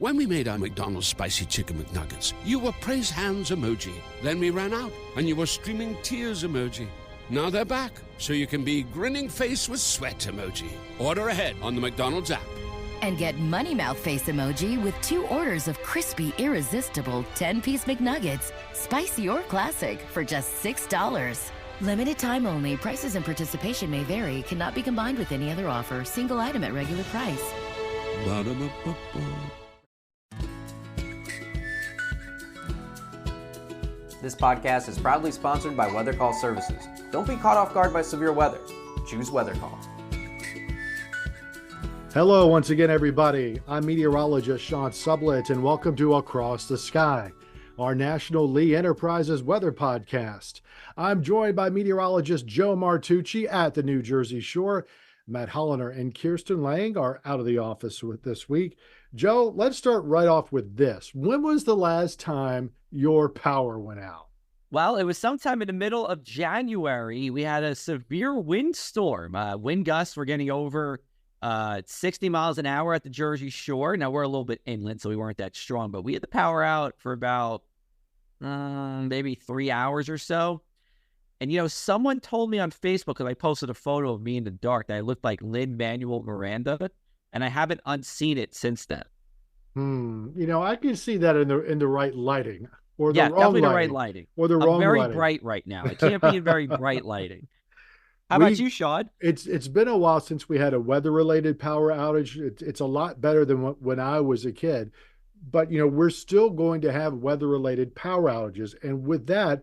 When we made our McDonald's Spicy Chicken McNuggets, you were praise hands emoji. Then we ran out, and you were streaming tears emoji. Now they're back, so you can be grinning face with sweat emoji. Order ahead on the McDonald's app. And get Money Mouth Face emoji with 2 orders of crispy, irresistible 10-piece McNuggets, spicy or classic, for just $6. Limited time only. Prices and participation may vary. Cannot be combined with any other offer. Single item at regular price. Ba-da-ba-ba-ba. This podcast is proudly sponsored by Weather Call Services. Don't be caught off guard by severe weather. Choose Weather Call. Hello once again, everybody. I'm meteorologist Sean Sublett, and welcome to Across the Sky, our National Lee Enterprises weather podcast. I'm joined by meteorologist Joe Martucci at the New Jersey Shore. Matt Holliner and Kirsten Lang are out of the office with this week. Joe, let's start right off with this. When was the last time your power went out? Well, it was sometime in the middle of January. We had a severe windstorm. Wind gusts were getting over 60 miles an hour at the Jersey Shore. Now, we're a little bit inland, so we weren't that strong, but we had the power out for about maybe 3 hours or so. And, someone told me on Facebook, because I posted a photo of me in the dark, that I looked like Lin-Manuel Miranda, and I haven't unseen it since then. I can see that in the right lighting. Or the wrong definitely lighting. The right lighting. Or the I'm wrong very lighting. bright right now. It can't be in very bright lighting. How about you, Sean? It's been a while since we had a weather-related power outage. It's a lot better than when I was a kid. But, we're still going to have weather-related power outages. And with that,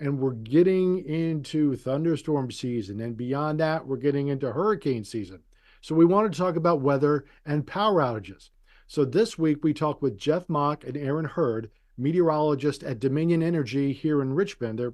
and we're getting into thunderstorm season. And beyond that, we're getting into hurricane season. So we wanted to talk about weather and power outages. So this week, we talked with Jeff Mock and Erin Hurd, meteorologists at Dominion Energy here in Richmond. They're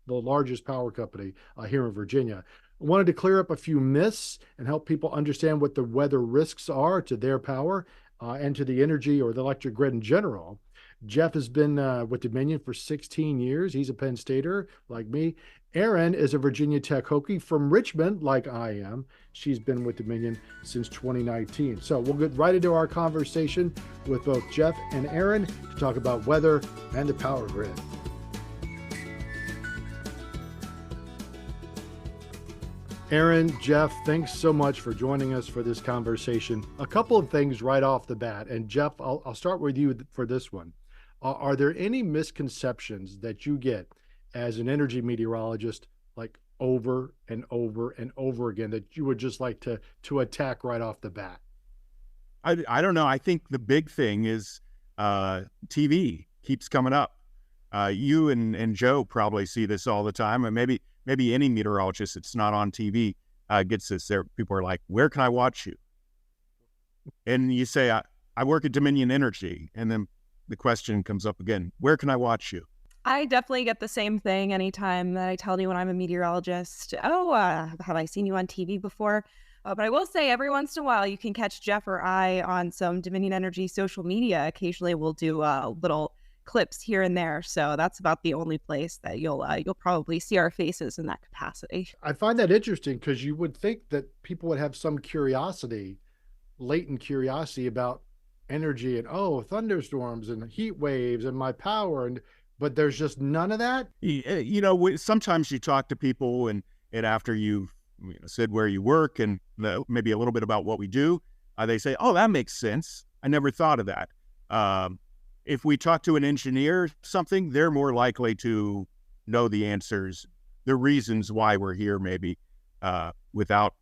the largest power company here in Virginia. I wanted to clear up a few myths and help people understand what the weather risks are to their power and to the energy or the electric grid in general. Jeff has been with Dominion for 16 years. He's a Penn Stater like me. Erin is a Virginia Tech Hokie from Richmond, like I am. She's been with Dominion since 2019. So we'll get right into our conversation with both Jeff and Erin to talk about weather and the power grid. Erin, Jeff, thanks so much for joining us for this conversation. A couple of things right off the bat. And Jeff, I'll start with you for this one. Are there any misconceptions that you get as an energy meteorologist, like over and over and over again, that you would just like to attack right off the bat? I don't know. I think the big thing is TV keeps coming up. You and Joe probably see this all the time, and maybe any meteorologist that's not on TV gets this. There, people are like, "Where can I watch you?" And you say, "I work at Dominion Energy," and then the question comes up again, "Where can I watch you?" I definitely get the same thing anytime that I tell anyone I'm a meteorologist. Have I seen you on TV before? But I will say every once in a while you can catch Jeff or I on some Dominion Energy social media. Occasionally we'll do little clips here and there. So that's about the only place that you'll probably see our faces in that capacity. I find that interesting because you would think that people would have some curiosity, latent curiosity about energy and thunderstorms and heat waves and my power, but there's just none of that. Sometimes you talk to people and after you've said where you work and maybe a little bit about what we do, they say, "Oh, that makes sense. I never thought of that." If we talk to an engineer something, they're more likely to know the answers, the reasons why we're here, maybe without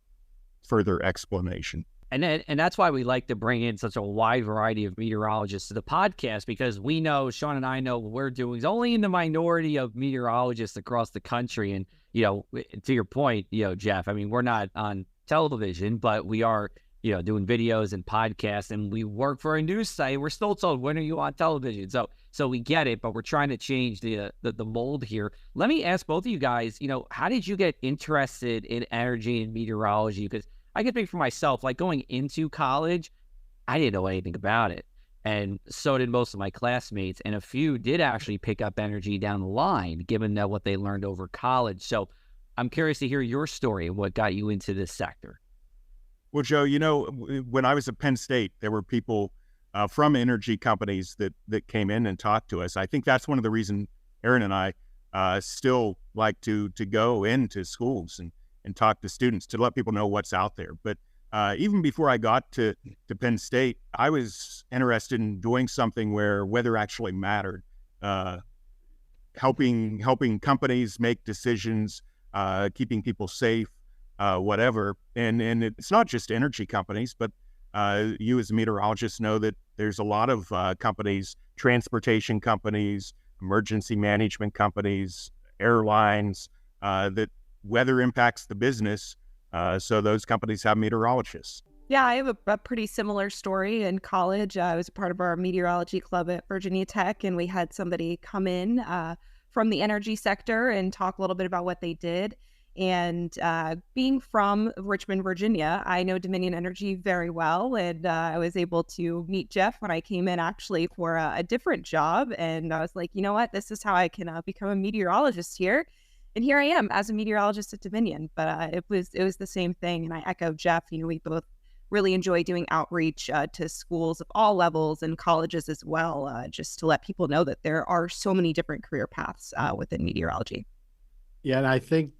further explanation. And that's why we like to bring in such a wide variety of meteorologists to the podcast, because we know, Sean and I know what we're doing is only in the minority of meteorologists across the country. And, to your point, Jeff, I mean, we're not on television, but we are, doing videos and podcasts, and we work for a news site. We're still told, when are you on television? So we get it, but we're trying to change the mold here. Let me ask both of you guys, how did you get interested in energy and meteorology? Because I can speak for myself, like going into college, I didn't know anything about it. And so did most of my classmates. And a few did actually pick up energy down the line, given what they learned over college. So I'm curious to hear your story and what got you into this sector. Well, Joe, when I was at Penn State, there were people from energy companies that came in and talked to us. I think that's one of the reasons Erin and I still like to go into schools and talk to students to let people know what's out there. But even before I got to Penn State, I was interested in doing something where weather actually mattered, helping companies make decisions, keeping people safe, whatever. And it's not just energy companies, but you as a meteorologist know that there's a lot of companies, transportation companies, emergency management companies, airlines, that weather impacts the business. So those companies have meteorologists. Yeah, I have a pretty similar story. In college, I was a part of our meteorology club at Virginia Tech, and we had somebody come in from the energy sector and talk a little bit about what they did. And being from Richmond, Virginia, I know Dominion Energy very well. And I was able to meet Jeff when I came in actually for a different job. And I was like, you know what, this is how I can become a meteorologist here. And here I am as a meteorologist at Dominion. But it was the same thing. And I echo Jeff, we both really enjoy doing outreach to schools of all levels and colleges as well, just to let people know that there are so many different career paths within meteorology. Yeah, and I think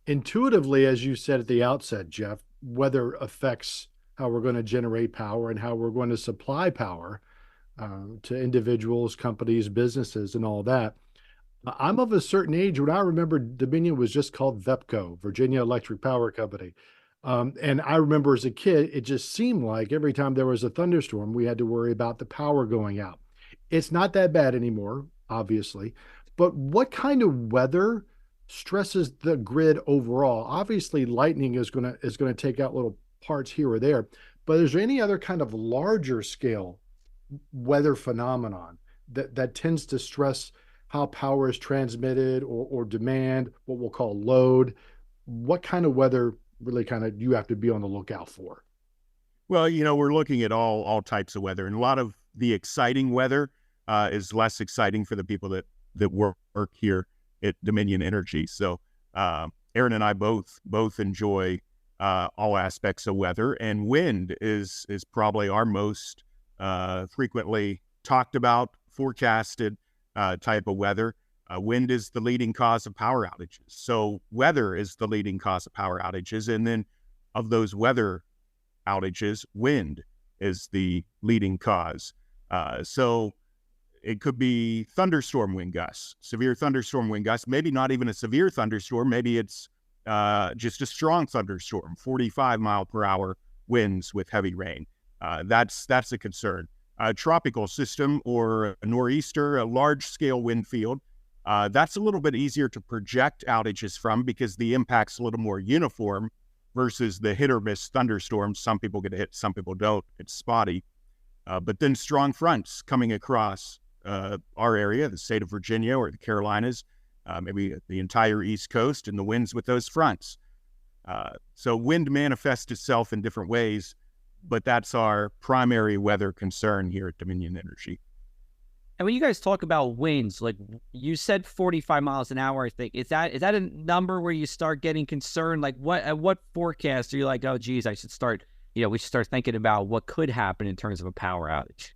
intuitively, as you said at the outset, Jeff, weather affects how we're going to generate power and how we're going to supply power to individuals, companies, businesses, and all that. I'm of a certain age when I remember Dominion was just called VEPCO, Virginia Electric Power Company. And I remember as a kid, it just seemed like every time there was a thunderstorm, we had to worry about the power going out. It's not that bad anymore, obviously. But what kind of weather stresses the grid overall? Obviously, lightning is going to take out little parts here or there. But is there any other kind of larger scale weather phenomenon that tends to stress how power is transmitted or demand, what we'll call load? What kind of weather really kind of you have to be on the lookout for? Well, we're looking at all types of weather, and a lot of the exciting weather is less exciting for the people that work here at Dominion Energy. So Erin and I both enjoy all aspects of weather, and wind is probably our most frequently talked about, forecasted type of weather. Wind is the leading cause of power outages. So weather is the leading cause of power outages. And then of those weather outages, wind is the leading cause. So it could be thunderstorm wind gusts, severe thunderstorm wind gusts, maybe not even a severe thunderstorm. Maybe it's just a strong thunderstorm, 45 mile per hour winds with heavy rain. That's a concern. A tropical system or a nor'easter, a large scale wind field, that's a little bit easier to project outages from because the impact's a little more uniform versus the hit or miss thunderstorms. Some people get hit, some people don't. It's spotty. But then strong fronts coming across our area, the state of Virginia or the Carolinas, maybe the entire East Coast, and the winds with those fronts. So wind manifests itself in different ways, but that's our primary weather concern here at Dominion Energy. And when you guys talk about winds, like you said 45 miles an hour, I think, is that a number where you start getting concerned? Like at what forecast are you like, oh, geez, we should start thinking about what could happen in terms of a power outage?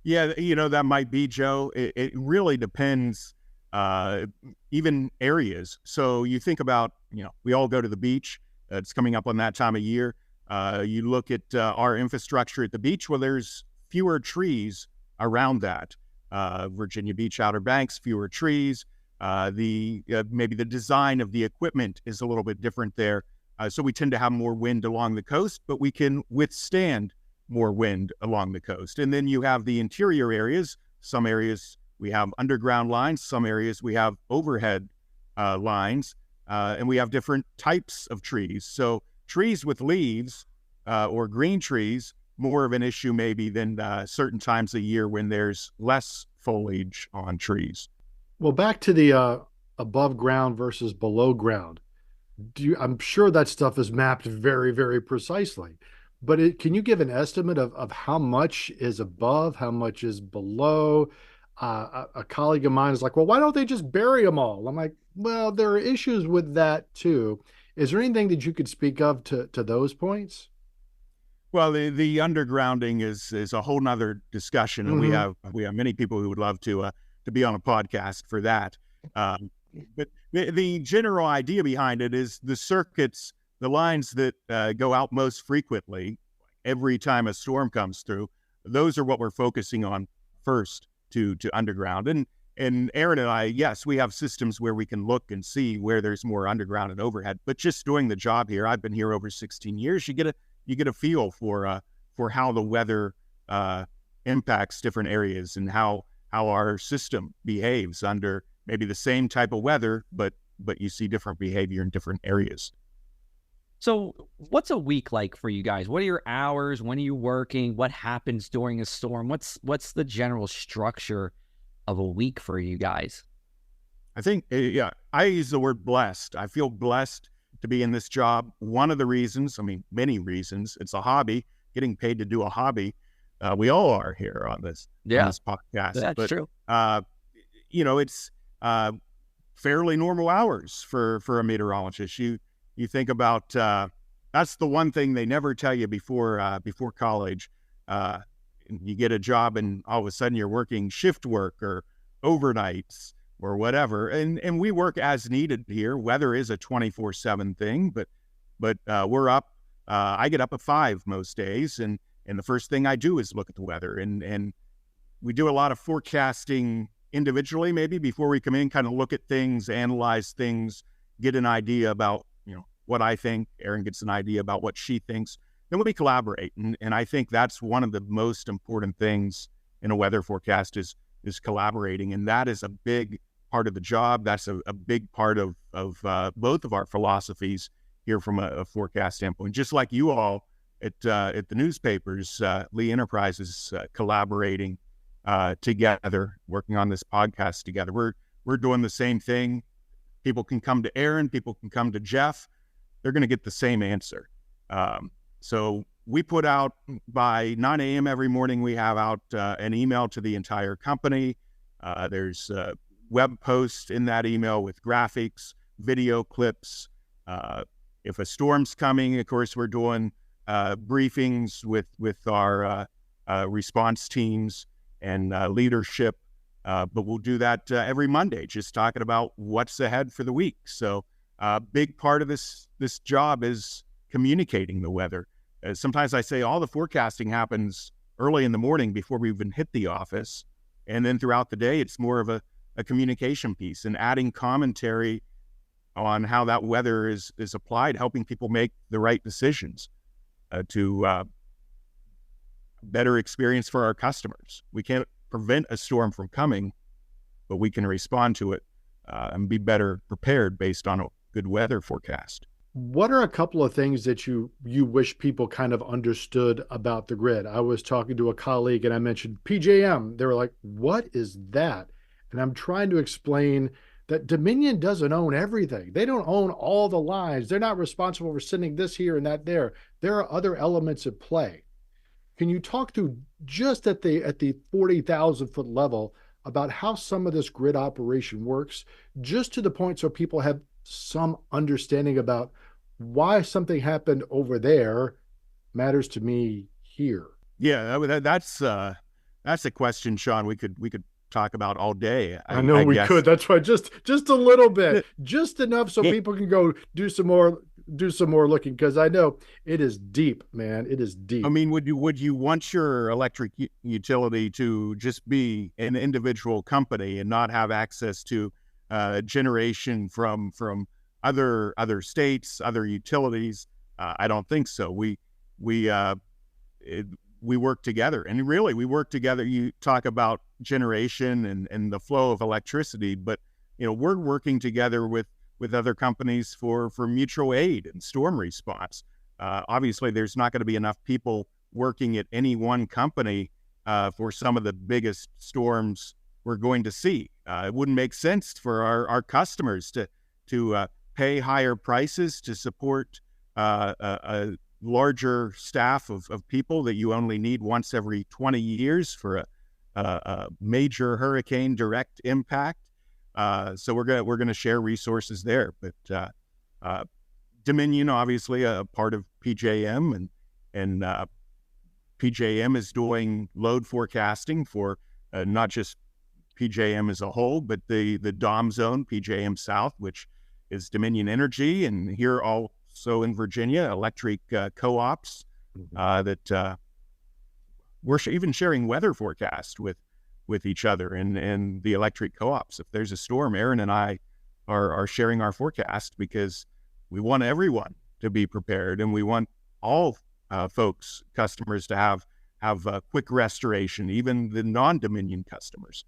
Yeah, that might be, Joe. It really depends, even areas. So you think about, we all go to the beach. It's coming up on that time of year. You look at our infrastructure at the beach. Well, there's fewer trees around that. Virginia Beach Outer Banks, fewer trees. Maybe the design of the equipment is a little bit different there. So we tend to have more wind along the coast, but we can withstand more wind along the coast. And then you have the interior areas. Some areas we have underground lines. Some areas we have overhead lines. And we have different types of trees. So trees with leaves or green trees, more of an issue maybe than certain times of year when there's less foliage on trees. Well, back to the above ground versus below ground. I'm sure that stuff is mapped very, very precisely. But can you give an estimate of how much is above, how much is below? A colleague of mine is like, well, why don't they just bury them all? I'm like, well, there are issues with that too. Is there anything that you could speak of to those points? Well, the undergrounding is a whole nother discussion, and we have many people who would love to be on a podcast for that. But the general idea behind it is the circuits, the lines that go out most frequently every time a storm comes through. Those are what we're focusing on first to underground. And Erin and I, yes, we have systems where we can look and see where there's more underground and overhead. But just doing the job here, I've been here over 16 years. You get a feel for how the weather impacts different areas and how our system behaves under maybe the same type of weather, but you see different behavior in different areas. So what's a week like for you guys? What are your hours? When are you working? What happens during a storm? What's the general structure of a week for you guys? I think, I use the word blessed. I feel blessed to be in this job. One of the reasons, many reasons, it's a hobby, getting paid to do a hobby. We all are here on this podcast. That's true. It's fairly normal hours for a meteorologist. You think about, that's the one thing they never tell you before college. You get a job and all of a sudden you're working shift work or overnights or whatever. And we work as needed here. Weather is a 24/7 thing, but we're up. I get up at 5 most days, and the first thing I do is look at the weather. And we do a lot of forecasting individually, maybe before we come in, kind of look at things, analyze things, get an idea about, what I think. Erin gets an idea about what she thinks. Then we collaborate. And I think that's one of the most important things in a weather forecast is collaborating. And that is a big part of the job. That's a big part of both of our philosophies here from a forecast standpoint. Just like you all at the newspapers, Lee Enterprises, collaborating together, working on this podcast together. We're doing the same thing. People can come to Erin, people can come to Jeff. They're going to get the same answer. So we put out by 9 a.m. every morning, we have out an email to the entire company. There's web posts in that email with graphics, video clips. If a storm's coming, of course, we're doing briefings with our response teams and leadership. But we'll do that every Monday, just talking about what's ahead for the week. So a big part of this job is communicating the weather. Sometimes I say all the forecasting happens early in the morning before we even hit the office. And then throughout the day, it's more of a communication piece and adding commentary on how that weather is applied, helping people make the right decisions to better experience for our customers. We can't prevent a storm from coming, but we can respond to it and be better prepared based on a good weather forecast. What are a couple of things that you wish people kind of understood about the grid? I was talking to a colleague and I mentioned PJM. They were like, what is that? And I'm trying to explain that Dominion doesn't own everything. They don't own all the lines. They're not responsible for sending this here and that there. There are other elements at play. Can you talk through just at the 40,000 foot level about how some of this grid operation works, just to the point so people have some understanding about why something happened over there matters to me here? Yeah, that's a question, Sean, we could talk about all day. I know we could. That's why just a little bit, just enough so people can go do some more looking, because I know it is deep, man. It is deep. Would you want your electric utility to just be an individual company and not have access to generation from other states, other utilities? I don't think so. We work together, and really we work together. You talk about generation and the flow of electricity, but we're working together with other companies for mutual aid and storm response. Obviously, there's not going to be enough people working at any one company for some of the biggest storms we're going to see. It wouldn't make sense for our customers to pay higher prices to support a larger staff of people that you only need once every 20 years for a major hurricane direct impact. So we're gonna share resources there. But Dominion, obviously, a part of PJM, and PJM is doing load forecasting for not just PJM as a whole, but the DOM zone, PJM South, which is Dominion Energy, and here also in Virginia, electric co-ops that we're even sharing weather forecast with each other and the electric co-ops. If there's a storm, Erin and I are sharing our forecast because we want everyone to be prepared, and we want all folks, customers, to have quick restoration, even the non-Dominion customers.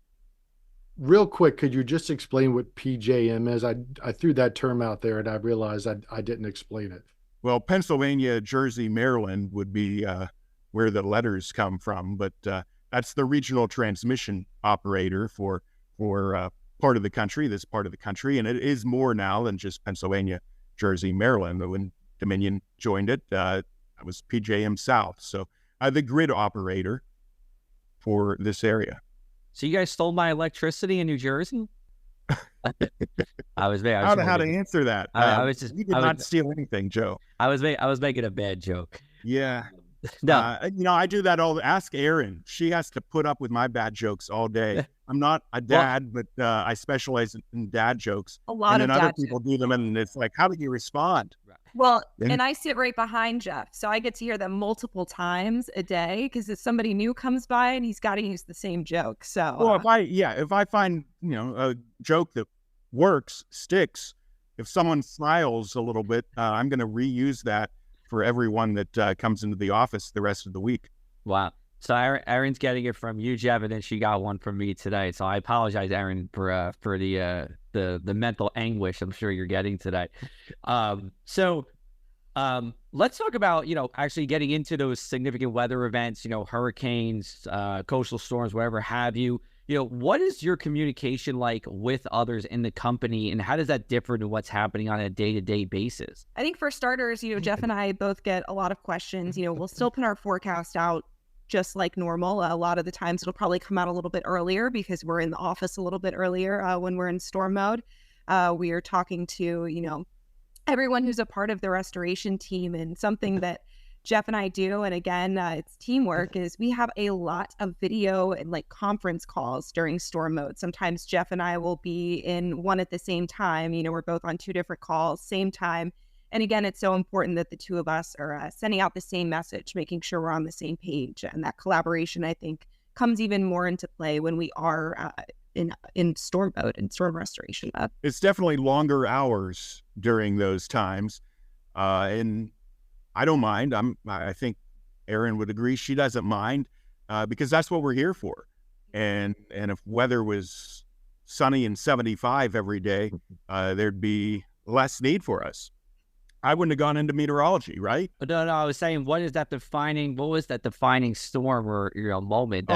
Real quick, could you just explain what PJM is? I threw that term out there and I realized I didn't explain it. Well, Pennsylvania, Jersey, Maryland would be where the letters come from, but that's the regional transmission operator for part of the country, this part of the country, and it is more now than just Pennsylvania, Jersey, Maryland. When Dominion joined it, it was PJM South, so the grid operator for this area. So you guys stole my electricity in New Jersey? I was I don't know how to answer that. You did not steal anything, Joe. I was making a bad joke. Yeah. No. I do that ask Erin. She has to put up with my bad jokes all day. I'm not a dad, but I specialize in dad jokes. A lot and of then other dad people do them, and it's like, how do you respond? Well, and I sit right behind Jeff, so I get to hear them multiple times a day because if somebody new comes by and he's got to use the same joke. So, well, if I find a joke that works, sticks, if someone smiles a little bit, I'm going to reuse that for everyone that comes into the office the rest of the week. Wow. So Erin's getting it from you, Jeff, and then she got one from me today. So I apologize, Erin, for the mental anguish I'm sure you're getting today. Let's talk about actually getting into those significant weather events. Hurricanes, coastal storms, whatever have you. What is your communication like with others in the company, and how does that differ to what's happening on a day-to-day basis? I think for starters, Jeff and I both get a lot of questions. We'll still put our forecast out just like normal. A lot of the times it'll probably come out a little bit earlier because we're in the office a little bit earlier when we're in storm mode. We are talking to, everyone who's a part of the restoration team, and something that Jeff and I do, and again, it's teamwork, is we have a lot of video and conference calls during storm mode. Sometimes Jeff and I will be in one at the same time. We're both on two different calls, same time. And again, it's so important that the two of us are sending out the same message, making sure we're on the same page. And that collaboration, I think, comes even more into play when we are in storm mode and storm restoration mode. It's definitely longer hours during those times. And I don't mind. I think Erin would agree. She doesn't mind because that's what we're here for. And if weather was sunny and 75 every day, there'd be less need for us. I wouldn't have gone into meteorology, right? No, I was saying, what was that defining storm or moment?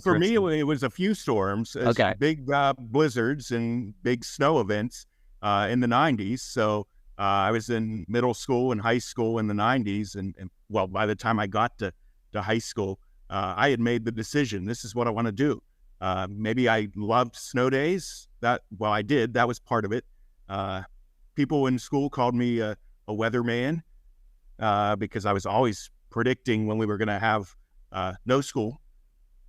For me, it was a few storms, big blizzards and big snow events in the 90s. So I was in middle school and high school in the 90s. And by the time I got to high school, I had made the decision. This is what I want to do. Maybe I loved snow days. I did. That was part of it. People in school called me a weatherman because I was always predicting when we were going to have no school.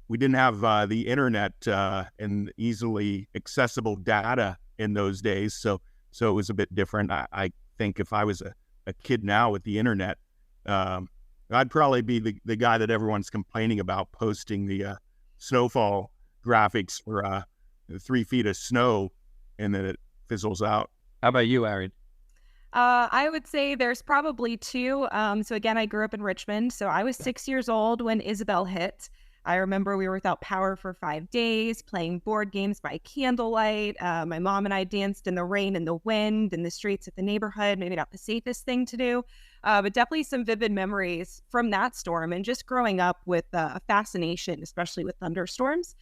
We didn't have the internet and easily accessible data in those days, so it was a bit different. I think if I was a kid now with the internet, I'd probably be the guy that everyone's complaining about posting the snowfall graphics for 3 feet of snow and then it fizzles out. How about you, Erin? I would say there's probably two. So again, I grew up in Richmond. So I was 6 years old when Isabel hit. I remember we were without power for 5 days, playing board games by candlelight. My mom and I danced in the rain and the wind in the streets of the neighborhood. Maybe not the safest thing to do, but definitely some vivid memories from that storm and just growing up with a fascination, especially with thunderstorms.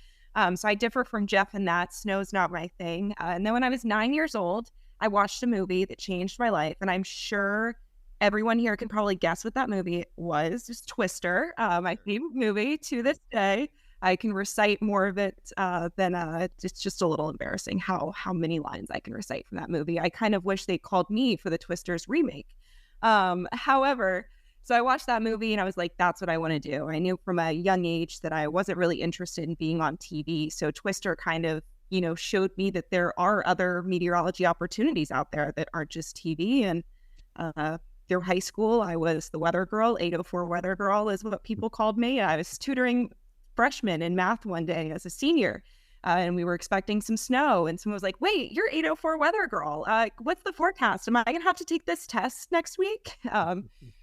So I differ from Jeff in that snow's not my thing. And then when I was 9 years old, I watched a movie that changed my life, and I'm sure everyone here can probably guess what that movie was. It's Twister, my favorite movie to this day. I can recite more of it than it's just a little embarrassing how many lines I can recite from that movie. I kind of wish they called me for the Twisters remake. However, So I watched that movie and I was like, that's what I want to do. I knew from a young age that I wasn't really interested in being on TV. So Twister kind of, showed me that there are other meteorology opportunities out there that aren't just TV. And through high school, I was the weather girl. 804 weather girl is what people called me. I was tutoring freshmen in math one day as a senior. And we were expecting some snow, and someone was like, wait, you're 804 weather girl. What's the forecast? Am I going to have to take this test next week?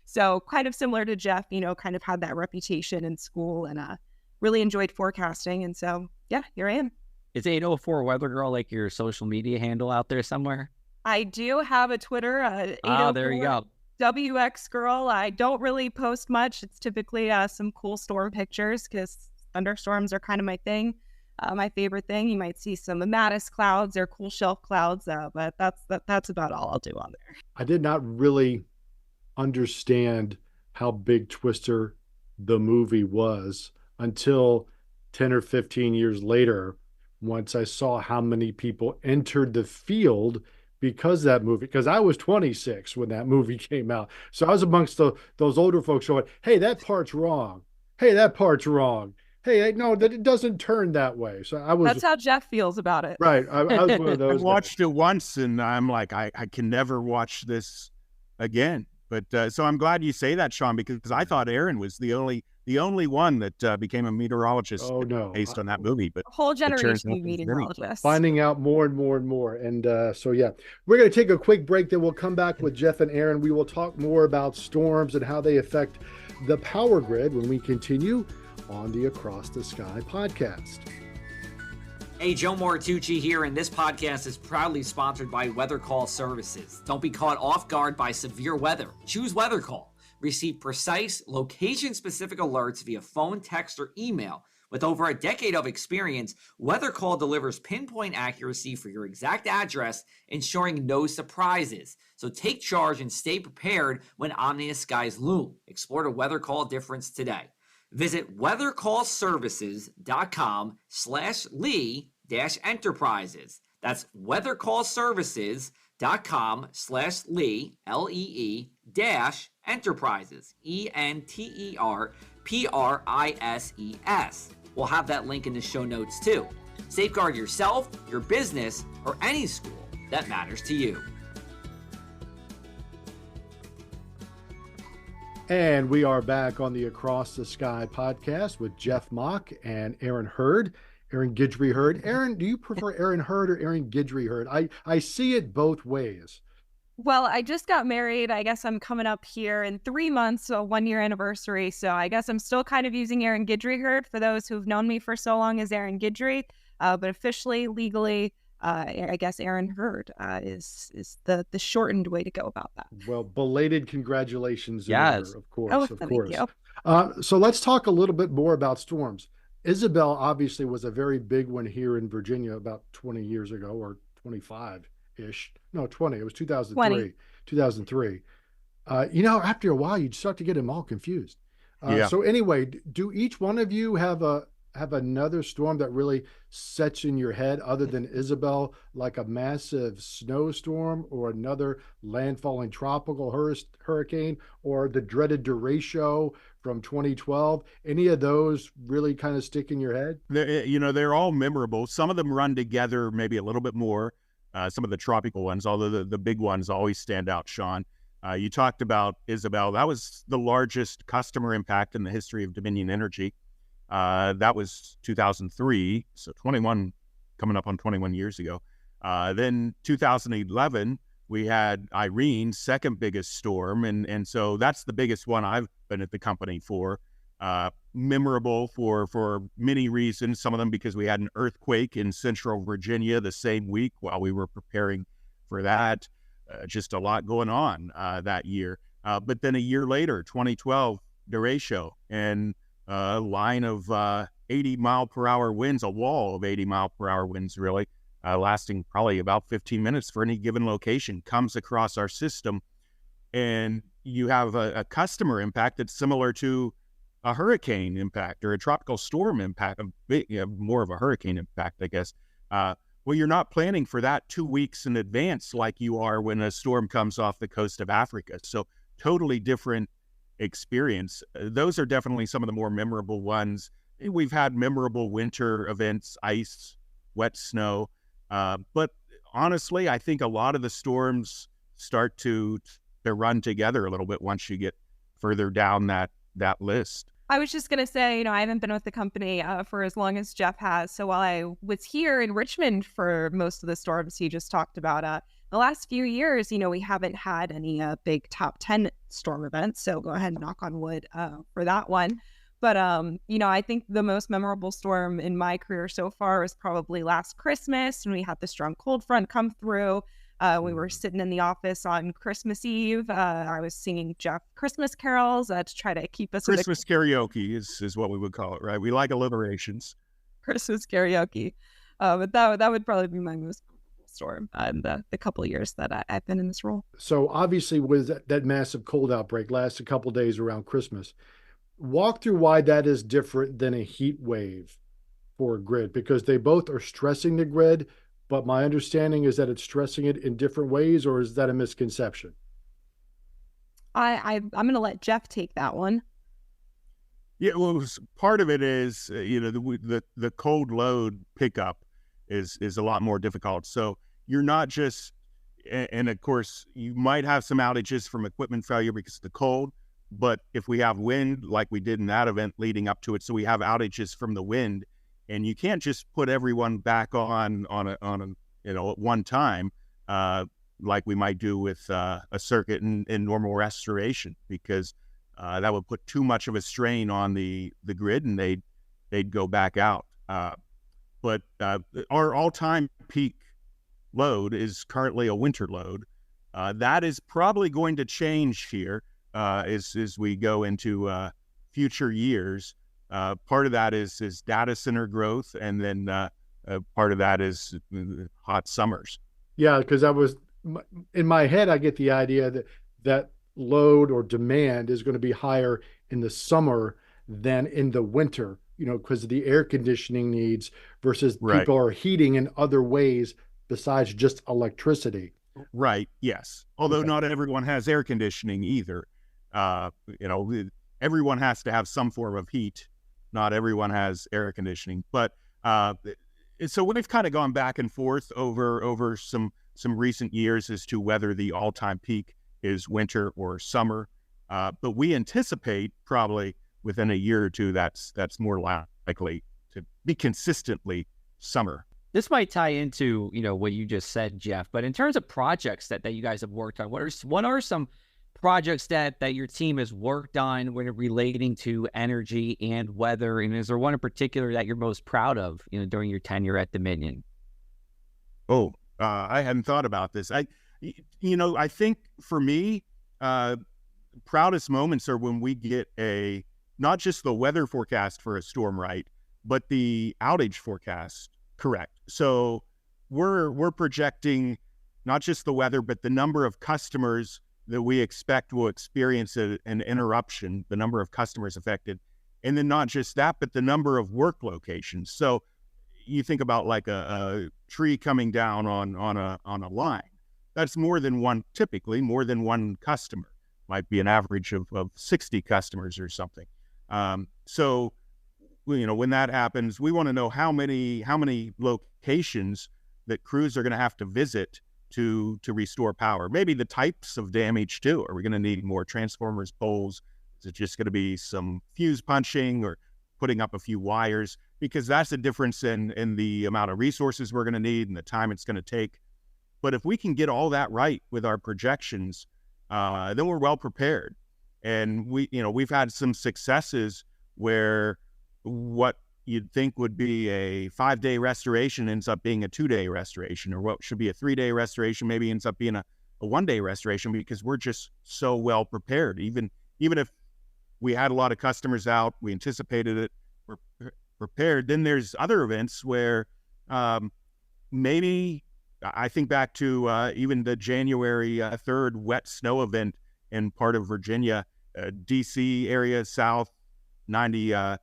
So kind of similar to Jeff, kind of had that reputation in school and really enjoyed forecasting. And so, yeah, here I am. Is 804 weather girl like your social media handle out there somewhere? I do have a Twitter, 804 there you go. WX girl. I don't really post much. It's typically some cool storm pictures because thunderstorms are kind of my thing. My favorite thing. You might see some Mattis clouds or cool shelf clouds, but that's about all I'll do on there. I did not really understand how big Twister the movie was until 10 or 15 years later, once I saw how many people entered the field because of that movie, because I was 26 when that movie came out. So I was amongst those older folks going, hey, that part's wrong. Hey, that part's wrong. Hey, no, that it doesn't turn that way. So I was. That's how Jeff feels about it. Right. I was one of those. I watched it once and I'm like, I can never watch this again. But so I'm glad you say that, Sean, because I thought Erin was the only one that became a meteorologist based on that movie. But a whole generation of meteorologists. Finding out more and more and more. And so, yeah, we're going to take a quick break. Then we'll come back with Jeff and Erin. We will talk more about storms and how they affect the power grid when we continue on the Across the Sky podcast. Hey, Joe Moritucci here, and this podcast is proudly sponsored by Weather Call Services. Don't be caught off guard by severe weather. Choose Weather Call. Receive precise, location-specific alerts via phone, text, or email. With over a decade of experience, Weather Call delivers pinpoint accuracy for your exact address, ensuring no surprises. So take charge and stay prepared when ominous skies loom. Explore the Weather Call difference today. Visit weathercallservices.com/Lee-Enterprises. That's weathercallservices.com/Lee, Lee-Enterprises, ENTERPRISES. We'll have that link in the show notes too. Safeguard yourself, your business, or any school that matters to you. And we are back on the Across the Sky podcast with Jeff Mock and Erin Hurd, Erin Guidry Hurd. Erin, do you prefer Erin Hurd or Erin Guidry Hurd? I see it both ways. Well, I just got married. I guess I'm coming up here in 3 months, so 1-year anniversary. So I guess I'm still kind of using Erin Guidry Hurd for those who've known me for so long as Erin Guidry. But officially, legally, I guess Erin Hurd is the shortened way to go about that. Well, belated congratulations. Yes. Of course. Oh, of thank course. you. So let's talk a little bit more about storms. Isabel obviously was a very big one here in Virginia about 20 years ago, or 25-ish. No, 20. It was 2003. 2003. After a while, you'd start to get them all confused. So anyway, do each one of you have another storm that really sets in your head other than Isabel, like a massive snowstorm or another landfalling tropical hurricane or the dreaded derecho from 2012? Any of those really kind of stick in your head? They're all memorable. Some of them run together maybe a little bit more. Some of the tropical ones, although the big ones always stand out, Sean. You talked about Isabel. That was the largest customer impact in the history of Dominion Energy. That was 2003, so 21, coming up on 21 years ago. Then 2011, we had Irene, second biggest storm, and so that's the biggest one I've been at the company for. Memorable for many reasons, some of them because we had an earthquake in central Virginia the same week while we were preparing for that. Just a lot going on that year. But then a year later, 2012, derecho, and a line of 80 mile per hour winds, a wall of 80 mile per hour winds, really, lasting probably about 15 minutes for any given location, comes across our system. And you have a customer impact that's similar to a hurricane impact or a tropical storm impact, more of a hurricane impact, I guess. Well, you're not planning for that 2 weeks in advance like you are when a storm comes off the coast of Africa. So totally different experience. Those are definitely some of the more memorable ones. We've had memorable winter events, ice, wet snow. But honestly, I think a lot of the storms start to run together a little bit once you get further down that list. I was just going to say, I haven't been with the company for as long as Jeff has. So while I was here in Richmond for most of the storms he just talked about, the last few years, we haven't had any big top 10 storm events. So go ahead and knock on wood for that one. But, I think the most memorable storm in my career so far was probably last Christmas when we had the strong cold front come through. We were sitting in the office on Christmas Eve. I was singing Jeff Christmas carols to try to keep us Christmas karaoke is what we would call it, right? We like alliterations. Christmas karaoke. But that would probably be my most storm in the couple of years that I've been in this role. So obviously with that massive cold outbreak last a couple of days around Christmas, walk through why that is different than a heat wave for a grid, because they both are stressing the grid, but my understanding is that it's stressing it in different ways, or is that a misconception? I'm going to let Jeff take that one. Yeah, well, part of it is, the cold load pickup is a lot more difficult. So you're not just, and of course, you might have some outages from equipment failure because of the cold, but if we have wind, like we did in that event leading up to it, so we have outages from the wind, and you can't just put everyone back on at one time, like we might do with a circuit in normal restoration, because that would put too much of a strain on the grid, and they'd go back out. But our all-time peak load is currently a winter load. That is probably going to change here as we go into future years. Part of that is data center growth, and then part of that is hot summers. Yeah, because in my head, I get the idea that load or demand is going to be higher in the summer than in the winter, because of the air conditioning needs versus Right. People are heating in other ways besides just electricity. Right. Yes. Although Okay. not everyone has air conditioning either. Everyone has to have some form of heat. Not everyone has air conditioning, but so we've kind of gone back and forth over some recent years as to whether the all-time peak is winter or summer. But we anticipate probably within a year or two that's more likely to be consistently summer. This might tie into, what you just said, Jeff, but in terms of projects that you guys have worked on, what are some projects that your team has worked on when relating to energy and weather? And is there one in particular that you're most proud of, during your tenure at Dominion? Oh, I hadn't thought about this. I think for me, proudest moments are when we get not just the weather forecast for a storm right, but the outage forecast correct. So we're projecting not just the weather, but the number of customers that we expect will experience an interruption, the number of customers affected. And then not just that, but the number of work locations. So you think about like a tree coming down on a line. That's typically more than one customer. Might be an average of 60 customers or something. So when that happens, we want to know how many locations that crews are going to have to visit to restore power. Maybe the types of damage too. Are we going to need more transformers, poles? Is it just going to be some fuse punching or putting up a few wires? Because that's the difference in the amount of resources we're going to need and the time it's going to take. But if we can get all that right with our projections, then we're well prepared. And we've had some successes where what you'd think would be a 5-day restoration ends up being a 2-day restoration, or what should be a 3-day restoration maybe ends up being a 1-day restoration, because we're just so well prepared. Even if we had a lot of customers out, we anticipated it, we're prepared. Then there's other events where maybe I think back to even the January 3rd wet snow event in part of Virginia, DC area, South 95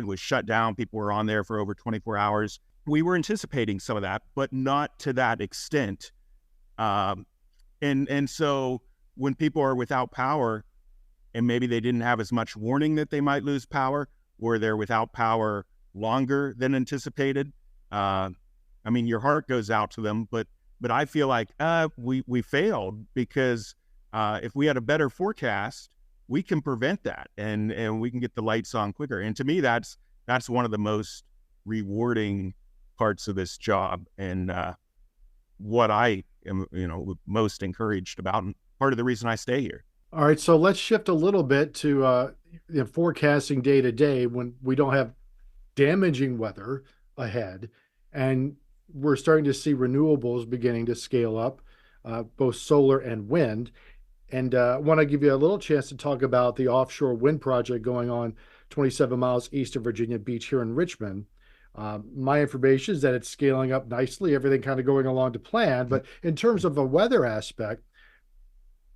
was shut down. People were on there for over 24 hours. We were anticipating some of that, but not to that extent. And so when people are without power, and maybe they didn't have as much warning that they might lose power, or they're without power longer than anticipated. I mean, your heart goes out to them, but I feel like we failed because if we had a better forecast, we can prevent that and we can get the lights on quicker. And to me, that's one of the most rewarding parts of this job, and what I am, most encouraged about, and part of the reason I stay here. All right, so let's shift a little bit to forecasting day to day when we don't have damaging weather ahead, and we're starting to see renewables beginning to scale up, both solar and wind. And I want to give you a little chance to talk about the offshore wind project going on 27 miles east of Virginia Beach here in Richmond. My information is that it's scaling up nicely, everything kind of going along to plan. But in terms of a weather aspect,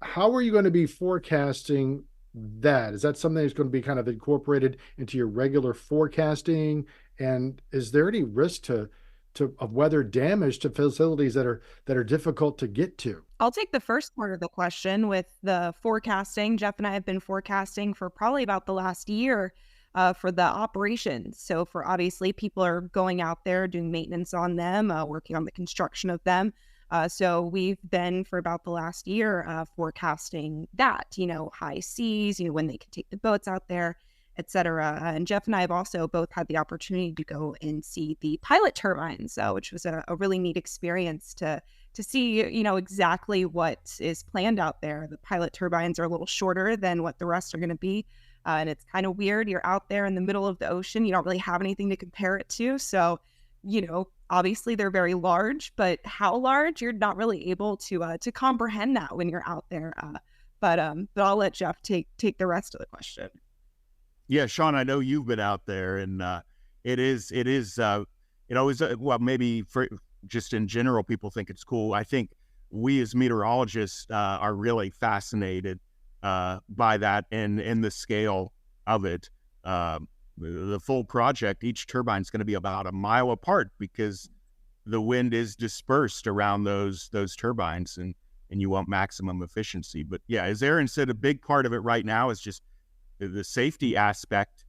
how are you going to be forecasting that? Is that something that's going to be kind of incorporated into your regular forecasting? And is there any risk of weather damage to facilities that are difficult to get to? I'll take the first part of the question with the forecasting. Jeff and I have been forecasting for probably about the last year for the operations. So for obviously people are going out there doing maintenance on them, working on the construction of them. So we've been for about the last year forecasting that, high seas, when they can take the boats out there, et cetera. And Jeff and I have also both had the opportunity to go and see the pilot turbines, which was a really neat experience to see, exactly what is planned out there. The pilot turbines are a little shorter than what the rest are going to be. And it's kind of weird. You're out there in the middle of the ocean. You don't really have anything to compare it to. So, obviously they're very large, but how large, you're not really able to comprehend that when you're out there. But I'll let Jeff take the rest of the question. Yeah, Sean, I know you've been out there, and maybe for just in general, people think it's cool. I think we as meteorologists are really fascinated by that and the scale of it. The full project, each turbine is going to be about a mile apart because the wind is dispersed around those turbines, and you want maximum efficiency. But yeah, as Erin said, a big part of it right now is just the safety aspect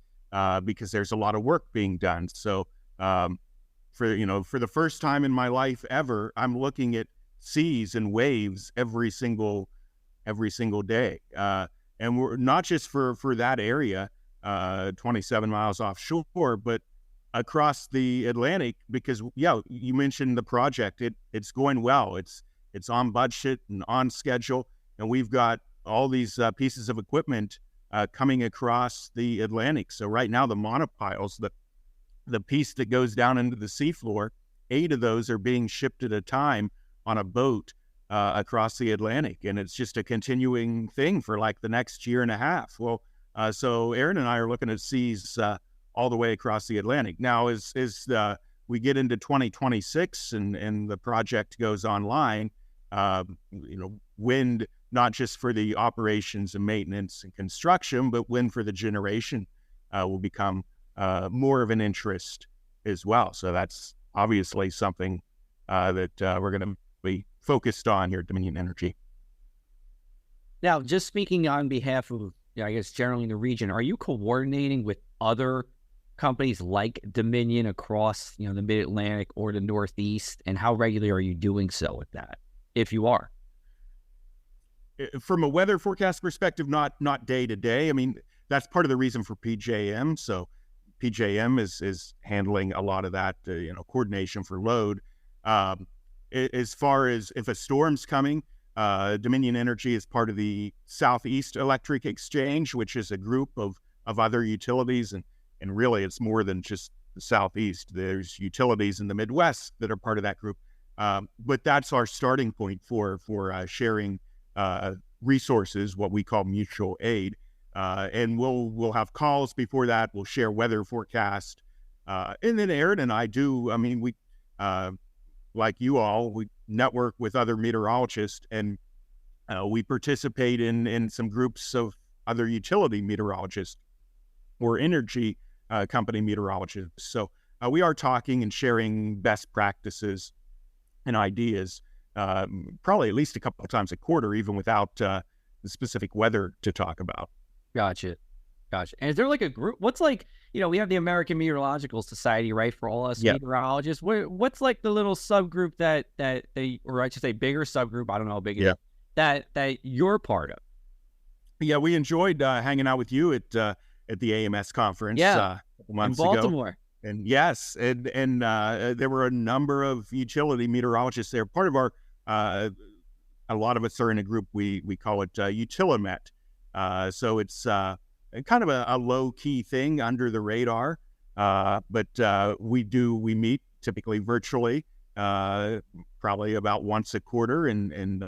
because there's a lot of work being done. So for the first time in my life ever, I'm looking at seas and waves every single day, and we're not just for that area. 27 miles offshore, but across the Atlantic, because you mentioned the project. It's going well. It's on budget and on schedule, and we've got all these pieces of equipment coming across the Atlantic. So right now, the monopiles, the piece that goes down into the seafloor, 8 of those are being shipped at a time on a boat across the Atlantic, and it's just a continuing thing for like the next year and a half. Well. So Erin and I are looking at seas all the way across the Atlantic. Now, as we get into 2026 and the project goes online, wind, not just for the operations and maintenance and construction, but wind for the generation will become more of an interest as well. So that's obviously something that we're going to be focused on here at Dominion Energy. Now, just speaking on behalf of, I guess, generally in the region, are you coordinating with other companies like Dominion across, the Mid-Atlantic or the Northeast? And how regularly are you doing so with that, if you are? From a weather forecast perspective, not day to day. I mean, that's part of the reason for PJM. So PJM is handling a lot of that, coordination for load. As far as if a storm's coming, Dominion Energy is part of the Southeast Electric Exchange, which is a group of other utilities, and really it's more than just the Southeast. There's utilities in the Midwest that are part of that group, but that's our starting point for sharing resources, what we call mutual aid, and we'll have calls before that. We'll share weather forecast, and then Erin and I do. I mean, we like you all, we network with other meteorologists, and we participate in some groups of other utility meteorologists or energy company meteorologists. So we are talking and sharing best practices and ideas, probably at least a couple of times a quarter, even without the specific weather to talk about. Gotcha. Gotcha. And is there like a group? What's like, we have the American Meteorological Society, right? For all us Yeah. meteorologists. What's like the little subgroup that they, or I should say bigger subgroup, I don't know how big it is, that you're part of? Yeah, we enjoyed hanging out with you at the AMS conference a couple months in Baltimore. ago. And yes, and there were a number of utility meteorologists there. Part of our, a lot of us are in a group, we call it Utilimet. So it's kind of a low-key thing under the radar. But we meet typically virtually, probably about once a quarter and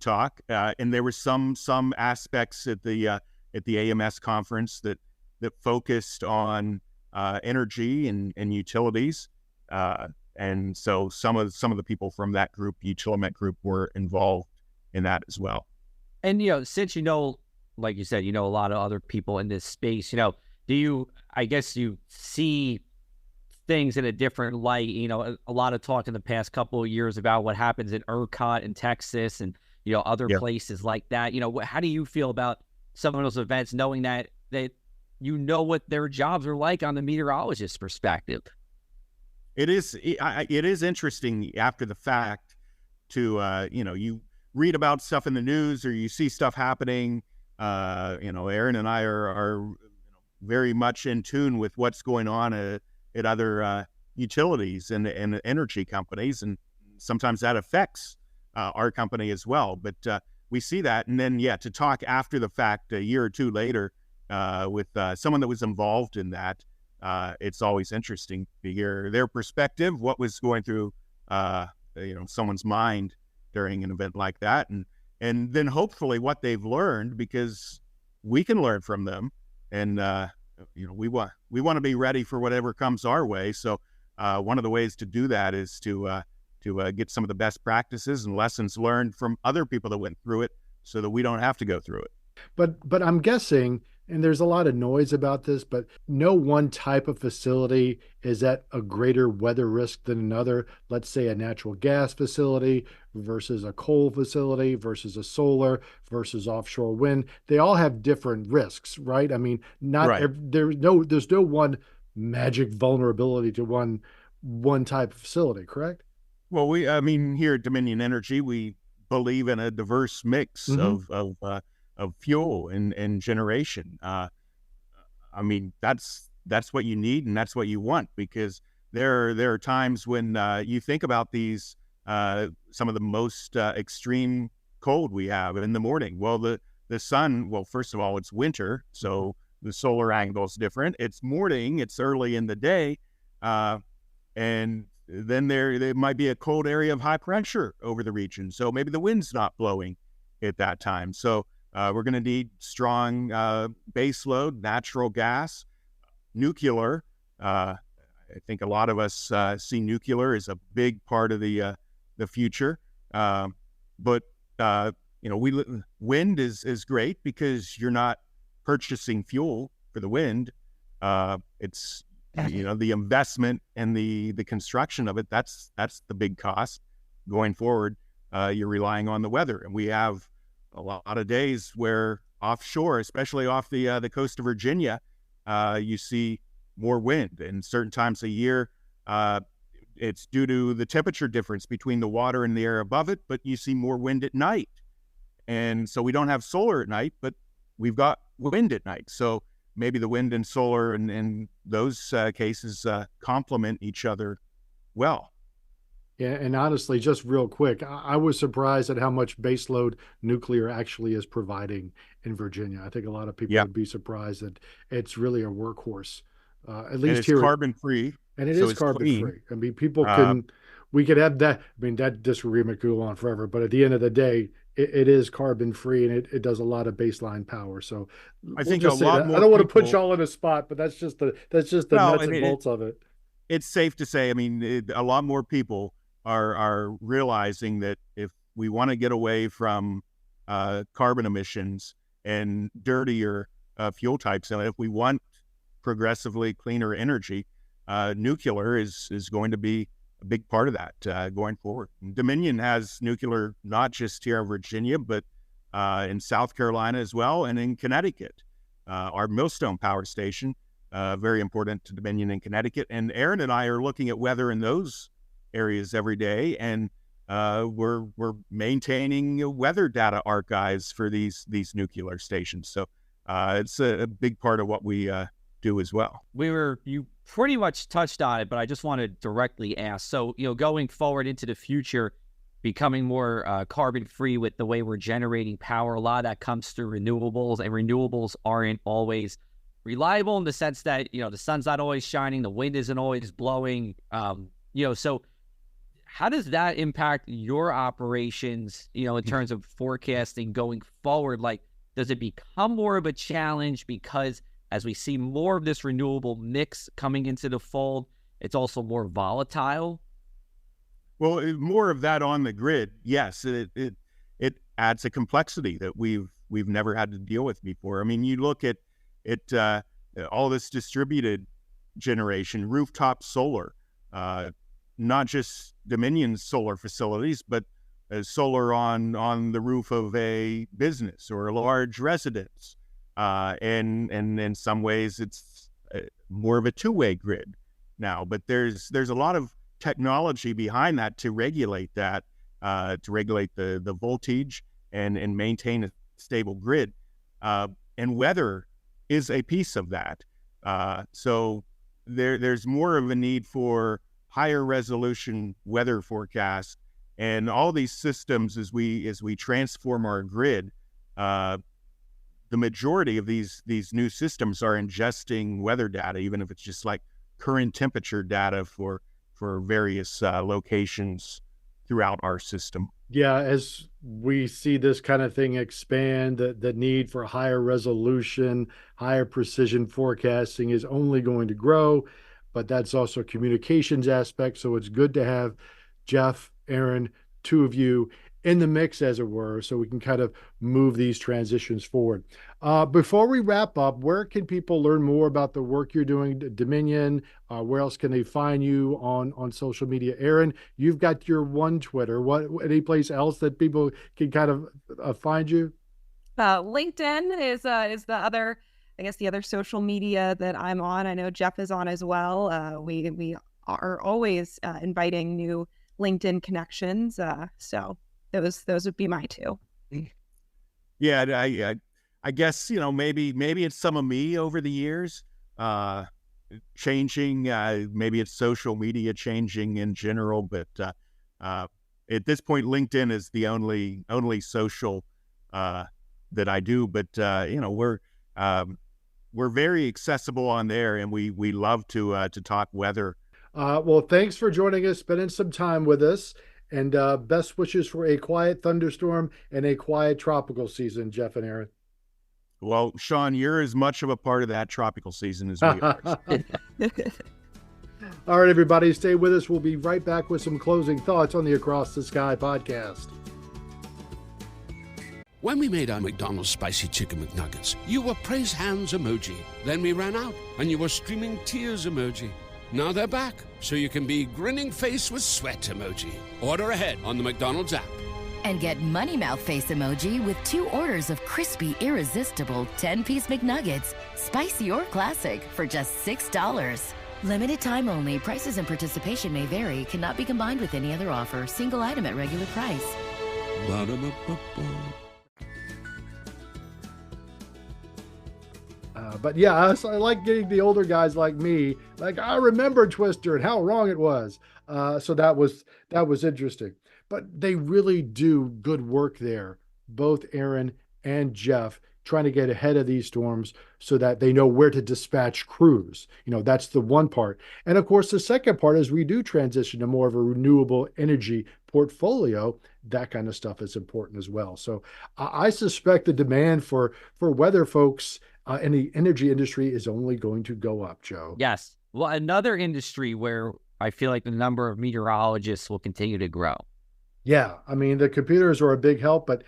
talk. And there were some aspects at the AMS conference that focused on energy and utilities. And so some of the people from that group, Utilimet group, were involved in that as well. And, since like you said, a lot of other people in this space, I guess you see things in a different light. A lot of talk in the past couple of years about what happens in ERCOT in Texas and, other places like that. How do you feel about some of those events, knowing that what their jobs are like on the meteorologist's perspective? It is interesting after the fact to, you read about stuff in the news or you see stuff happening. Erin and I are very much in tune with what's going on at other utilities and energy companies, and sometimes that affects our company as well. But we see that, and then to talk after the fact a year or two later with someone that was involved in that, it's always interesting to hear their perspective, what was going through someone's mind during an event like that, and then hopefully what they've learned, because we can learn from them, and we want to be ready for whatever comes our way. So one of the ways to do that is to get some of the best practices and lessons learned from other people that went through it, so that we don't have to go through it. But I'm guessing, and there's a lot of noise about this, but no one type of facility is at a greater weather risk than another. Let's say a natural gas facility versus a coal facility versus a solar versus offshore wind. They all have different risks, right? I mean, there's no one magic vulnerability to one type of facility, correct? Well, here at Dominion Energy, we believe in a diverse mix of fuel and generation. That's what you need and that's what you want, because there are times when you think about these some of the most extreme cold we have in the morning. Well, the sun, first of all, it's winter, so the solar angle is different. It's morning, it's early in the day, and then there might be a cold area of high pressure over the region, so maybe the wind's not blowing at that time. So we're going to need strong base load, natural gas, nuclear. I think a lot of us see nuclear as a big part of the future. But wind is great because you're not purchasing fuel for the wind. It's the investment and the construction of it. That's the big cost going forward. You're relying on the weather, and we have a lot of days where offshore, especially off the coast of Virginia, you see more wind. And certain times a year, it's due to the temperature difference between the water and the air above it, but you see more wind at night. And so we don't have solar at night, but we've got wind at night. So maybe the wind and solar and those cases complement each other well. Yeah, and honestly, just real quick, I was surprised at how much baseload nuclear actually is providing in Virginia. I think a lot of people would be surprised that it's really a workhorse, at least it's here. Carbon free. And it is carbon free. I mean, we could have that. I mean, that disagreement could go on forever, but at the end of the day, it is carbon free, and it does a lot of baseline power. So I think a lot more. I don't want to put y'all in a spot, but that's just the nuts and bolts of it. It's safe to say, a lot more people are realizing that if we want to get away from carbon emissions and dirtier fuel types, and if we want progressively cleaner energy, nuclear is going to be a big part of that going forward. Dominion has nuclear not just here in Virginia, but in South Carolina as well, and in Connecticut. our Millstone Power Station, very important to Dominion in Connecticut. And Erin and I are looking at weather in those areas every day, and we're maintaining weather data archives for these nuclear stations. So it's a big part of what we do as well. You pretty much touched on it, but I just want to directly ask. So, going forward into the future, becoming more carbon free with the way we're generating power, a lot of that comes through renewables, and renewables aren't always reliable in the sense that, the sun's not always shining, the wind isn't always blowing, so how does that impact your operations, in terms of forecasting going forward? Like, does it become more of a challenge because as we see more of this renewable mix coming into the fold, it's also more volatile? Well, more of that on the grid, yes. It adds a complexity that we've never had to deal with before. I mean, you look at all this distributed generation, rooftop solar, not just Dominion solar facilities, but solar on the roof of a business or a large residence. And in some ways, it's more of a two-way grid now. But there's a lot of technology behind that to regulate that, to regulate the voltage and maintain a stable grid. And weather is a piece of that. So there's more of a need for higher resolution weather forecasts, and all these systems as we transform our grid. The majority of these new systems are ingesting weather data, even if it's just like current temperature data for various locations throughout our system. Yeah, as we see this kind of thing expand, the need for higher resolution, higher precision forecasting is only going to grow, but that's also a communications aspect. So it's good to have Jeff, Erin, two of you in the mix, as it were, so we can kind of move these transitions forward. Before we wrap up, where can people learn more about the work you're doing at Dominion? Where else can they find you on social media? Erin, you've got your one Twitter. Any place else that people can kind of find you? LinkedIn is the other, I guess, the other social media that I'm on. I know Jeff is on as well. We are always inviting new LinkedIn connections. So those would be my two. Yeah, I guess, maybe it's some of me over the years changing. Maybe it's social media changing in general, but at this point, LinkedIn is the only social that I do. But we're very accessible on there, and we love to talk weather. Well, thanks for joining us, spending some time with us. And best wishes for a quiet thunderstorm and a quiet tropical season, Jeff and Erin. Well, Sean, you're as much of a part of that tropical season as we are. All right, everybody, stay with us. We'll be right back with some closing thoughts on the Across the Sky podcast. When we made our McDonald's spicy chicken McNuggets, you were praise hands emoji. Then we ran out, and you were streaming tears emoji. Now they're back, so you can be grinning face with sweat emoji. Order ahead on the McDonald's app. And get Money Mouth face emoji with 2 orders of crispy, irresistible 10-piece McNuggets, spicy or classic, for just $6. Limited time only. Prices and participation may vary. Cannot be combined with any other offer. Single item at regular price. But yeah, I like getting the older guys like me. Like, I remember Twister and how wrong it was. So that was interesting. But they really do good work there, both Erin and Jeff, trying to get ahead of these storms so that they know where to dispatch crews. That's the one part. And of course, the second part is we do transition to more of a renewable energy portfolio. That kind of stuff is important as well. So I suspect the demand for weather folks in the energy industry is only going to go up, Joe. Yes. Well, another industry where I feel like the number of meteorologists will continue to grow. Yeah. I mean, the computers are a big help, but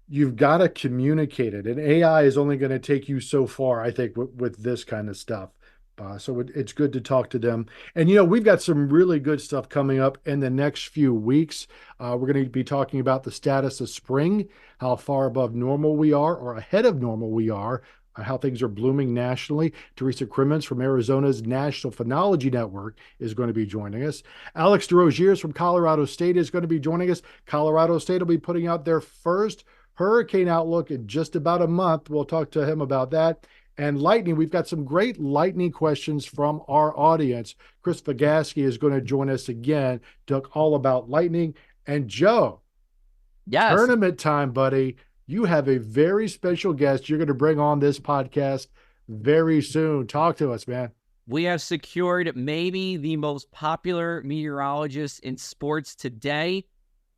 you've got to communicate it. And AI is only going to take you so far, I think, with this kind of stuff. So it's good to talk to them. And, we've got some really good stuff coming up in the next few weeks. We're going to be talking about the status of spring, how far above normal we are or ahead of normal we are how things are blooming nationally. Teresa Crimmins from Arizona's National Phenology Network is going to be joining us. Alex DeRoziers from Colorado State is going to be joining us. Colorado State will be putting out their first hurricane outlook in just about a month. We'll talk to him about that. And lightning, we've got some great lightning questions from our audience. Chris Vagaski is going to join us again to talk all about lightning. And Joe, yes, tournament time, buddy. You have a very special guest you're going to bring on this podcast very soon. Talk to us, man. We have secured maybe the most popular meteorologist in sports today,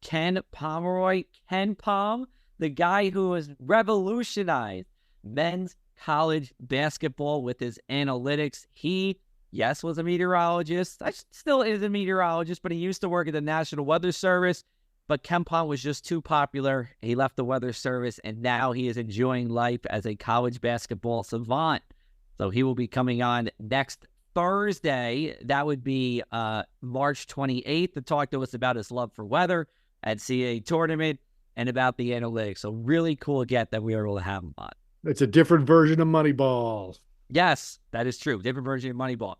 Ken Pomeroy. Ken Pom, the guy who has revolutionized men's college basketball with his analytics. He, yes, was a meteorologist. Still is a meteorologist, but he used to work at the National Weather Service. But KenPom was just too popular. He left the Weather Service, and now he is enjoying life as a college basketball savant. So he will be coming on next Thursday. That would be March 28th to talk to us about his love for weather, NCAA tournament, and about the analytics. So really cool get that we are able to have him on. It's a different version of Moneyball. Yes, that is true. Different version of Moneyball.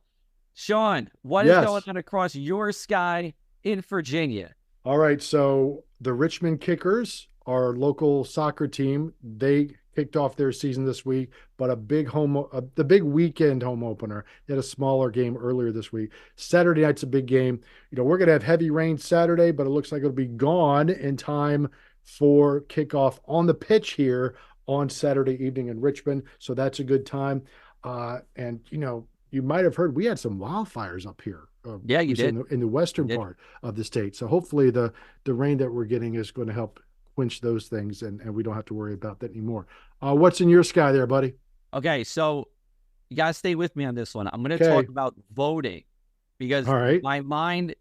Sean, what is going on across your sky in Virginia? All right, so the Richmond Kickers, our local soccer team, they kicked off their season this week, but the big weekend home opener. They had a smaller game earlier this week. Saturday night's a big game. We're going to have heavy rain Saturday, but it looks like it'll be gone in time for kickoff on the pitch here on Saturday evening in Richmond. So that's a good time. And you might have heard we had some wildfires up here. Yeah, you did. In the western part of the state. So hopefully the rain that we're getting is going to help quench those things, and we don't have to worry about that anymore. What's in your sky there, buddy? Okay, so you got to stay with me on this one. I'm going to talk about voting because my mind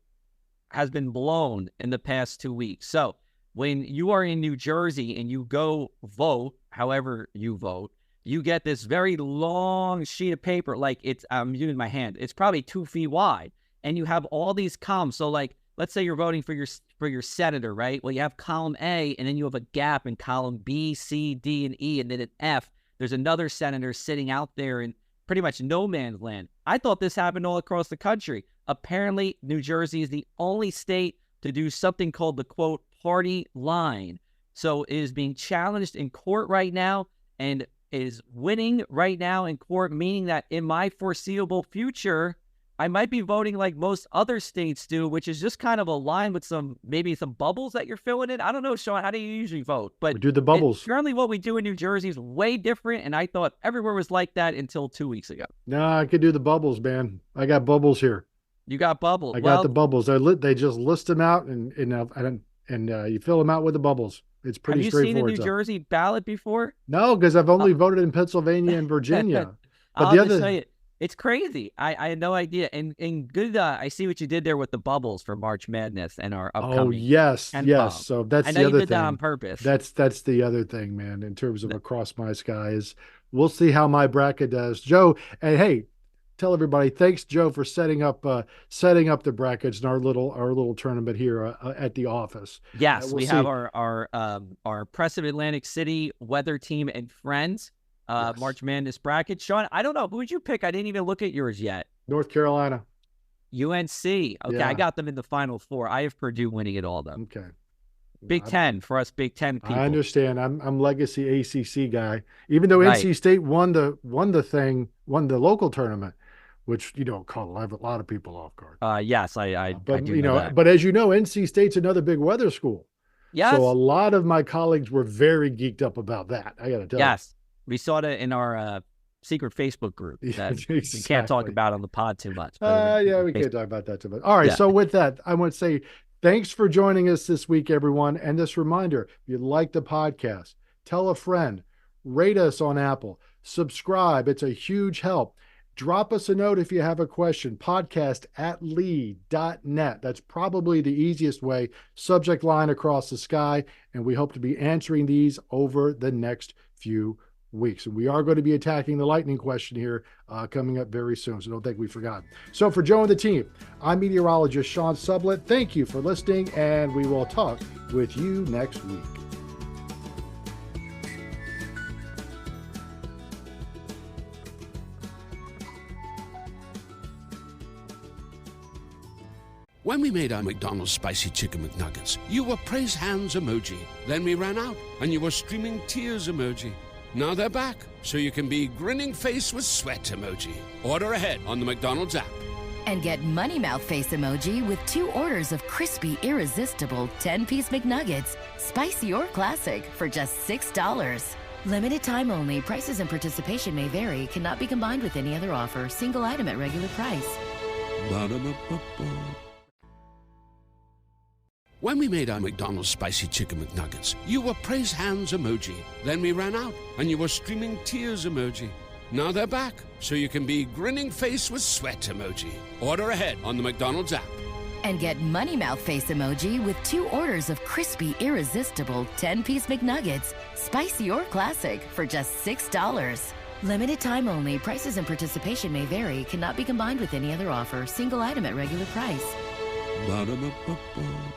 has been blown in the past 2 weeks. So when you are in New Jersey and you go vote, however you vote, you get this very long sheet of paper. Like I'm using my hand. It's probably 2 feet wide. And you have all these columns. So like, let's say you're voting for your senator, right? Well, you have column A, and then you have a gap in column B, C, D, and E, and then an F. There's another senator sitting out there in pretty much no man's land. I thought this happened all across the country. Apparently, New Jersey is the only state to do something called the, quote, party line. So it is being challenged in court right now and is winning right now in court, meaning that in my foreseeable future, I might be voting like most other states do, which is just kind of aligned with maybe some bubbles that you're filling in. I don't know, Sean, how do you usually vote? But we do the bubbles. Currently what we do in New Jersey is way different, and I thought everywhere was like that until 2 weeks ago. No, I could do the bubbles, man. I got bubbles here. You got bubbles. I got the bubbles. They just list them out, and you fill them out with the bubbles. It's pretty straightforward. Have you seen a New Jersey ballot before? No, because I've only voted in Pennsylvania and Virginia. But I'll just tell you, it's crazy. I had no idea. And good, I see what you did there with the bubbles for March Madness and our upcoming. Oh, yes. So that's the other thing. I know you did that on purpose. That's the other thing, man, in terms of across my skies. We'll see how my bracket does. Joe, and hey, tell everybody, thanks, Joe, for setting up the brackets in our little tournament here at the office. Yes, we have our Press of Atlantic City weather team and friends. Yes. March Madness bracket. Sean, I don't know. Who would you pick? I didn't even look at yours yet. North Carolina. UNC. Okay, yeah. I got them in the Final Four. I have Purdue winning it all, though. Okay. Big Ten for us Big Ten people. I understand. I'm legacy ACC guy. Even though NC State won the local tournament, which caught a lot of people off guard. Yes, I do know that. But as you know, NC State's another big weather school. Yes. So a lot of my colleagues were very geeked up about that. I got to tell you. Yes. We saw that in our secret Facebook group that exactly. We can't talk about on the pod too much. We can't talk about that too much. All right, So with that, I want to say thanks for joining us this week, everyone. And this reminder, if you like the podcast, tell a friend, rate us on Apple, subscribe. It's a huge help. Drop us a note if you have a question, podcast@lee.net. That's probably the easiest way. Subject line across the sky. And we hope to be answering these over the next few weeks. And we are going to be attacking the lightning question here coming up very soon. So don't think we forgot. So for Joe and the team, I'm meteorologist Sean Sublett. Thank you for listening, and we will talk with you next week. When we made our McDonald's Spicy Chicken McNuggets, you were praise hands emoji. Then we ran out, and you were streaming tears emoji. Now they're back, so you can be grinning face with sweat emoji. Order ahead on the McDonald's app. And get Money Mouth Face emoji with 2 orders of crispy, irresistible 10-piece McNuggets, spicy or classic, for just $6. Limited time only. Prices and participation may vary. Cannot be combined with any other offer. Single item at regular price. Ba-da-ba-ba-ba. When we made our McDonald's Spicy Chicken McNuggets, you were praise hands emoji. Then we ran out, and you were streaming tears emoji. Now they're back, so you can be grinning face with sweat emoji. Order ahead on the McDonald's app. And get Money Mouth Face emoji with 2 orders of crispy, irresistible 10-piece McNuggets, spicy or classic, for just $6. Limited time only. Prices and participation may vary. Cannot be combined with any other offer. Single item at regular price. Ba-da-ba-ba-ba.